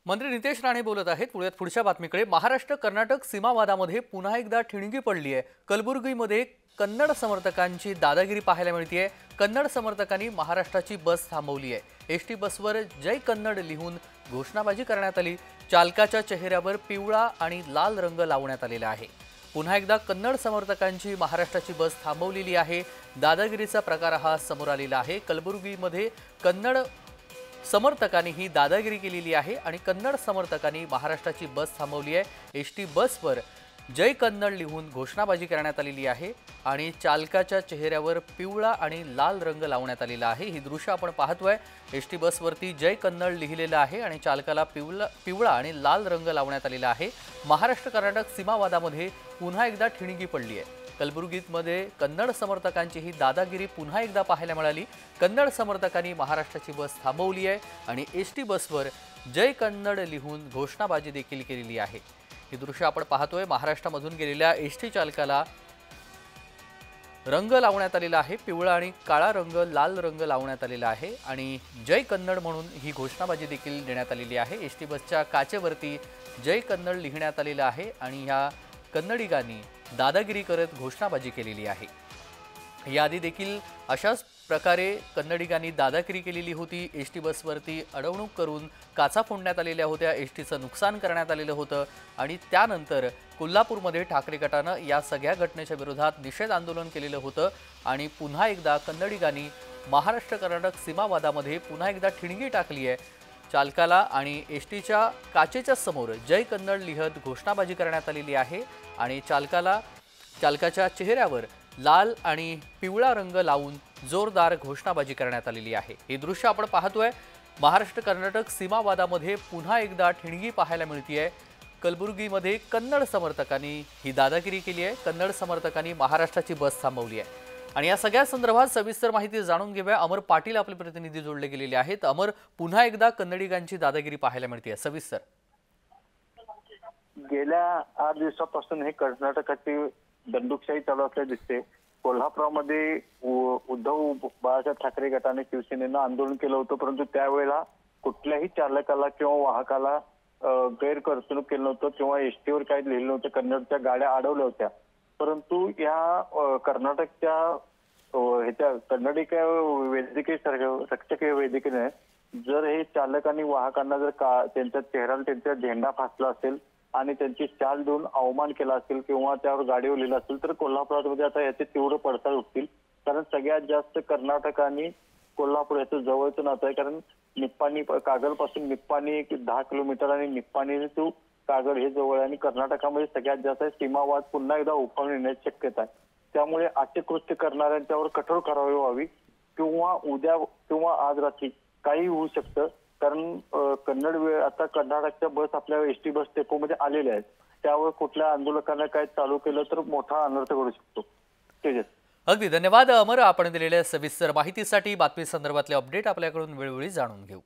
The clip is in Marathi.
मंत्री नितेश राणे बोलत आहेत। पुढच्या बातमीकडे महाराष्ट्र कर्नाटक सीमावादामध्ये पुन्हा एकदा ठिणगी पडली आहे। कलबुर्गीमध्ये कन्नड समर्थकांची दादागिरी पाहायला मिळते आहे। कन्नड समर्थकांनी महाराष्ट्राची बस थांबवली आहे। एसटी बसवर जय कन्नड लिहून घोषणाबाजी करण्यात आली। चालकाच्या चेहऱ्यावर पिवळा आणि लाल रंग लावण्यात आलेला आहे। पुन्हा एकदा कन्नड समर्थकांची महाराष्ट्राची बस थांबवलेली आहे। दादागिरीचा प्रकार हा समोर आलेला आहे। कलबुर्गीमध्ये कन्नड समर्थकांनी ही दादागिरी केलेली आहे आणि कन्नड समर्थकांनी महाराष्ट्राची बस थांबवली आहे। एसटी बसवर जय कन्नड लिहून घोषणाबाजी करण्यात आलेली आहे आणि चालकाच्या चेहऱ्यावर पिवळा आणि लाल रंग लावण्यात आलेला आहे। ही दृश्य आपण पाहतोय। एसटी बसवरती जय कन्नड लिहिलेलं आहे आणि चालकाला पिवळा आणि लाल रंग लावण्यात आलेला आहे। महाराष्ट्र कर्नाटक सीमावादामध्ये पुन्हा एकदा ठिणगी पडली आहे। कलबुर्गीमध्ये कन्नड समर्थकांची ही दादागिरी पुन्हा एकदा पाहायला मिळाली। कन्नड समर्थकांनी महाराष्ट्राची बस थांबवली आहे आणि एसटी बसवर जय कन्नड लिहून घोषणाबाजी देखील केलेली आहे। ही दृश्य आपण पाहतोय। महाराष्ट्रामधून गेलेल्या एसटी चालकाला रंग लावण्यात आलेला आहे। पिवळा आणि काळा रंग, लाल रंग लावण्यात आलेला आहे आणि जय कन्नड म्हणून ही घोषणाबाजी देखील देण्यात आलेली आहे। एसटी बसच्या काचेवरती जय कन्नड लिहिण्यात आलेलं आहे आणि ह्या कन्नडिगांनी दादागिरी करत घोषणाबाजी केलेली आहे। याआधी देखील अशाच प्रकारे कन्नडिगांनी दादागिरी केलेली होती। एसटी बसवरती अडवणूक करून काचा फोडण्यात आलेल्या होत्या। एसटीचं नुकसान करण्यात आलेलं होतं आणि त्यानंतर कोल्हापूरमध्ये ठाकरे गटानं या सगळ्या घटनेच्या विरोधात निषेध आंदोलन केलेलं होतं आणि पुन्हा एकदा कन्नडिगांनी महाराष्ट्र कर्नाटक सीमावादामध्ये पुन्हा एकदा ठिणगी टाकली आहे। चालकाला आणि एसटीच्या काचेच्या समोर जय कन्नड लिहत घोषणाबाजी करण्यात आलेली आहे आणि चालकाच्या चेहऱ्यावर लाल आणि पिवळा रंग लावून जोरदार घोषणाबाजी करण्यात आलेली आहे। हे दृश्य आपण पाहतोय। महाराष्ट्र कर्नाटक सीमावादामध्ये पुन्हा एकदा ठिणगी पाहायला मिळतेय। कलबुर्गीमध्ये कन्नड समर्थकांनी ही दादागिरी केली आहे। कन्नड समर्थकांनी महाराष्ट्राची बस थांबवली आहे आणि या सगळ्या संदर्भात सविस्तर माहिती जाणून घेऊया। अमर पाटील आपले प्रतिनिधी जोडले गेलेले आहेत। अमर, पुन्हा एकदा कन्नडिगांची दादागिरी पाहायला मिळते, सविस्तर। गेल्या 8 दिवसापासून हे कर्नाटकाची दंडुकशाही चालू असल्याचे दिसते। कोल्हापुरामध्ये उद्धव बाळासाहेब ठाकरे गटाने शिवसेनेनं आंदोलन केलं होतं, परंतु त्यावेळेला कुठल्याही चालकाला किंवा वाहकाला गैरवर्तणूक केलं नव्हतं किंवा एसटीवर काही लिहिलं नव्हतं। कन्नडच्या गाड्या अडवल्या होत्या, परंतु या कर्नाटकच्या ह्याच्या कन्नडिका वैद्यकीय रक्षक वेदिकेने जर हे चालक आणि वाहकांना जर त्यांच्या चेहऱ्याला त्यांचा झेंडा फासला असेल आणि त्यांची चाल देऊन अवमान केला असेल किंवा त्यावर गाडीवर लिहिलं असेल तर कोल्हापुरामध्ये आता याचे तीव्र पडसाद उठतील। कारण सगळ्यात जास्त कर्नाटक आणि कोल्हापूर याचं जवळचं नातं आहे। कारण निप्पाणी कागलपासून निप्पाणी 10 किलोमीटर आणि निप्पाणी टू कागल हे जवळ आहे आणि कर्नाटकामध्ये सगळ्यात जास्त सीमावाद पुन्हा एकदा उफाळून येण्याची शक्यता आहे। त्यामुळे असे कृत्य करणाऱ्यांच्यावर कठोर कारवाई व्हावी किंवा उद्या किंवा आज रात्री काही होऊ शकतं। कारण आता कर्नाटकच्या बस आपल्या एसटी बस डेपोमध्ये आलेल्या आहेत। त्यावर कुठल्या आंदोलकांना काय चालू केलं तर मोठा अनर्थ घडू शकतो। तेजस, अगदी धन्यवाद अमर, आपण दिलेल्या सविस्तर माहितीसाठी। बातमी संदर्भातले अपडेट आपल्याकडून वेळोवेळी जाणून घेऊ।